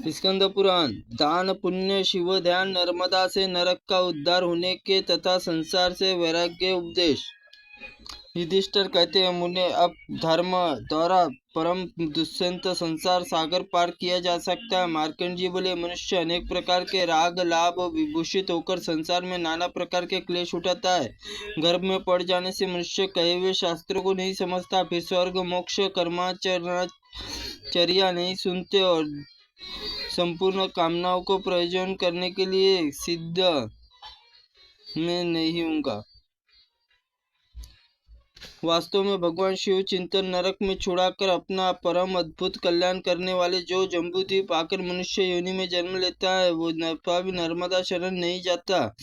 स्कंद पुराण। दान पुण्य शिव ध्यान नर्मदा से नरक का उद्धार होने के तथा संसार से वैराग्य उपदेश। युधिष्ठिर कहते हैं, मुने अब धर्म द्वारा परम दुष्यंत संसार सागर पार किया जा सकता है। मार्कंड जी बोले, मनुष्य अनेक प्रकार के राग लाभ विभूषित होकर संसार में नाना प्रकार के क्लेश उठाता है। गर्भ में पड़ जाने से मनुष्य कहे हुए शास्त्रों को नहीं समझता, फिर स्वर्ग मोक्ष कर्माचर्या नहीं सुनते और संपूर्ण कामनाओं को प्रयोजन करने के लिए सिद्ध मैं नहीं हूँगा। वास्तव में भगवान शिव चिंतन नरक में छुड़ाकर अपना परम अद्भुत कल्याण करने वाले, जो जम्बूद्वीप आकर मनुष्य योनि में जन्म लेता है, वो भी नर्मदा शरण नहीं जाता।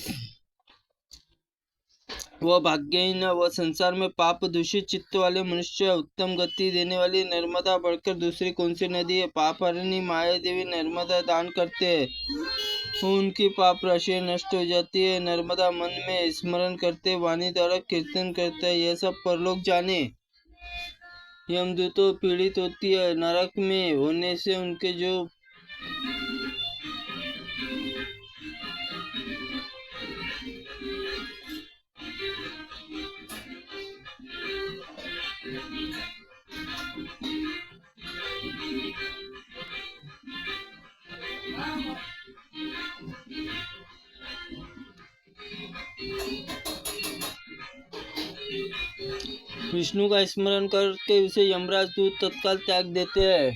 वह भाग्यहीन, वह संसार में पाप दूषित चित्त वाले मनुष्य उत्तम गति देने वाली नर्मदा बढ़कर दूसरी कौन सी नदी है। पाप हरणी माया देवी नर्मदा दान करते हैं, उनकी पाप राशि नष्ट हो जाती है। नर्मदा मन में स्मरण करते, वाणी द्वारा कीर्तन करते हैं, यह सब परलोक जाने। यमदूतों पीड़ित होती है, नरक में होने से उनके जो विष्णु का स्मरण करके उसे यमराज दूत तत्काल त्याग देते हैं।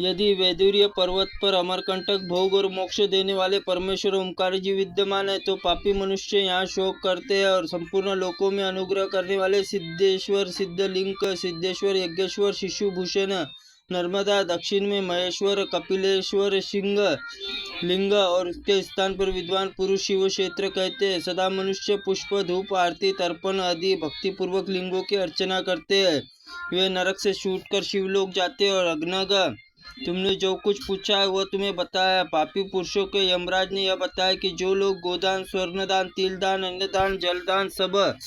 यदि वैदुर्य पर्वत पर अमरकंटक भोग और मोक्ष देने वाले परमेश्वर ओंकार जी विद्यमान है, तो पापी मनुष्य यहाँ शोक करते हैं और संपूर्ण लोकों में अनुग्रह करने वाले सिद्धेश्वर सिद्धलिंग सिद्धेश्वर यज्ञेश्वर शिशुभूषण नर्मदा, दक्षिण में महेश्वर कपिलेश्वर सिंह लिंग और उसके स्थान पर विद्वान पुरुष शिव क्षेत्र कहते हैं। सदा मनुष्य पुष्प धूप आरती तर्पण आदि भक्ति पूर्वक लिंगों की अर्चना करते हैं। वे नरक से छूटकर शिवलोक जाते हैं। और अग्नग, तुमने जो कुछ पूछा है वह तुम्हें बताया। पापी पुरुषों के यमराज ने यह बताया कि जो लोग गोदान स्वर्णदान तिलदान अन्नदान जलदान सब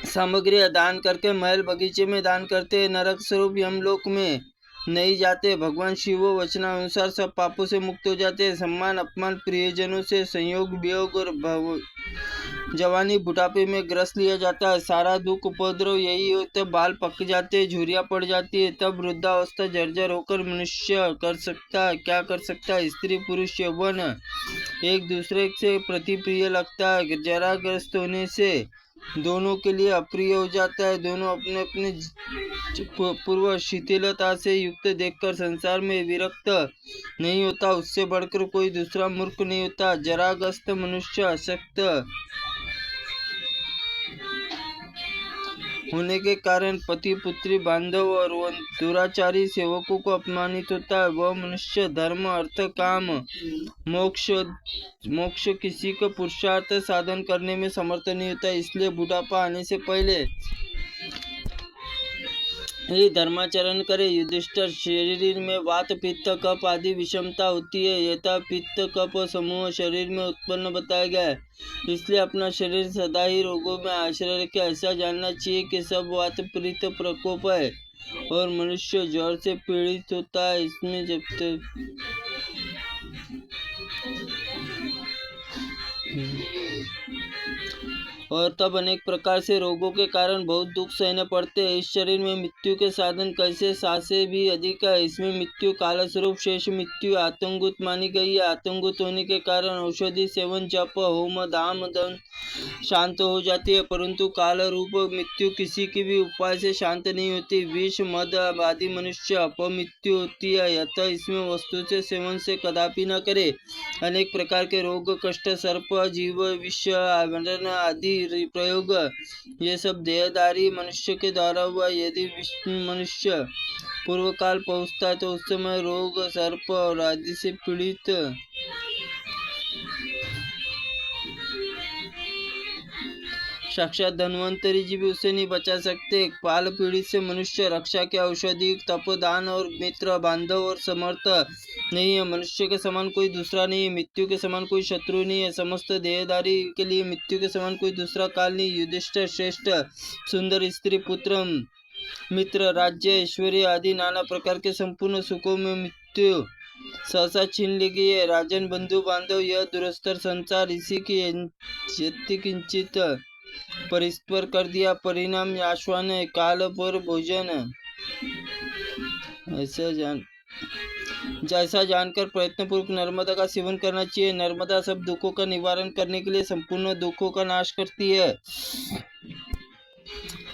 सामग्री दान करके महल बगीचे में दान करते, नरक स्वरूप यमलोक में नहीं जाते। भगवान शिव वचनानुसार सब पापों से मुक्त हो जाते हैं। सम्मान अपमान प्रियजनों से संयोग वियोग और जवानी बुढ़ापे में ग्रस्त लिया जाता है। सारा दुख उपद्रव यही होते, बाल पक जाते, झुर्रियाँ पड़ जाती है। तब वृद्धावस्था जर्जर होकर मनुष्य क्या कर सकता है। स्त्री पुरुष यौवन एक दूसरे से प्रति प्रिय लगता है। जराग्रस्त होने से दोनों के लिए अप्रिय हो जाता है। दोनों अपने अपने पूर्व शिथिलता से युक्त देखकर संसार में विरक्त नहीं होता। उससे बढ़कर कोई दूसरा मूर्ख नहीं होता। जराग्रस्त मनुष्य अशक्त होने के कारण पति पुत्री बांधव और दुराचारी सेवकों को अपमानित होता है। वह मनुष्य धर्म अर्थ काम मोक्ष किसी को पुरुषार्थ साधन करने में समर्थ नहीं होता। इसलिए बुढ़ापा आने से पहले ही धर्माचरण करे। युधिष्ठिर, शरीर में वात पित्त कफ आदि विषमता होती है। यथा पित्त कफ समूह शरीर में उत्पन्न बताया गया है। इसलिए अपना शरीर सदा ही रोगों में आश्रय रखे। ऐसा जानना चाहिए कि सब वात पीड़ित प्रकोप है और मनुष्य ज्वर से पीड़ित होता है। इसमें जब तक और तब अनेक प्रकार से रोगों के कारण बहुत दुख सहने पड़ते हैं। इस शरीर में मृत्यु के साधन कैसे सांसें भी अधिक है। इसमें मृत्यु काल स्वरूप शेष मृत्यु आतंकुत मानी गई है। आतंकुत होने के कारण औषधि सेवन जप होम धाम दन शांत हो जाती है, परंतु काल रूप मृत्यु किसी की भी उपाय से शांत नहीं होती। विष मद आदि मनुष्य अपमृत्यु होती है। अतः इसमें वस्तु से सेवन से कदापि न करे। अनेक प्रकार के रोग कष्ट सर्प जीव विष आवरण आदि प्रयोग ये सब देहधारी मनुष्य के द्वारा हुआ। यदि मनुष्य पूर्व काल पहुँचता है तो उस समय रोग सर्प और आदि से पीड़ित साक्षात धन्वंतरी जी भी उसे नहीं बचा सकते। पाल पीड़ित से मनुष्य रक्षा के औषधि तप दान और मित्र बांधव और समर्थ नहीं है। मनुष्य के समान कोई दूसरा नहीं है। मृत्यु के समान कोई शत्रु नहीं है। समस्त देहधारी के लिए मृत्यु के समान कोई दूसरा काल नहीं। युधिष्ठिर श्रेष्ठ सुंदर स्त्री पुत्र मित्र, राज्य, ऐश्वर्य आदि नाना प्रकार के संपूर्ण सुखों में मृत्यु सहसा छीन ली गई है। राजन, बंधु बांधव, यह दुरस्तर संसार इसी की यति किंचित परिस्पर कर दिया। परिणाम आश्वान है, काल पर भोजन जैसा जानकर प्रयत्नपूर्वक नर्मदा का सेवन करना चाहिए। नर्मदा सब दुखों का निवारण करने के लिए संपूर्ण दुखों का नाश करती है,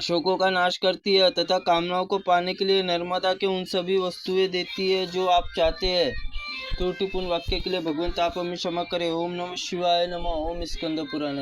शोकों का नाश करती है तथा कामनाओं को पाने के लिए नर्मदा के उन सभी वस्तुएं देती है जो आप चाहते हैं। त्रुटिपूर्ण वाक्य के लिए भगवंत आप हमें क्षमा करें। ओम नमः शिवाय नमः। ओम स्कंद पुराण।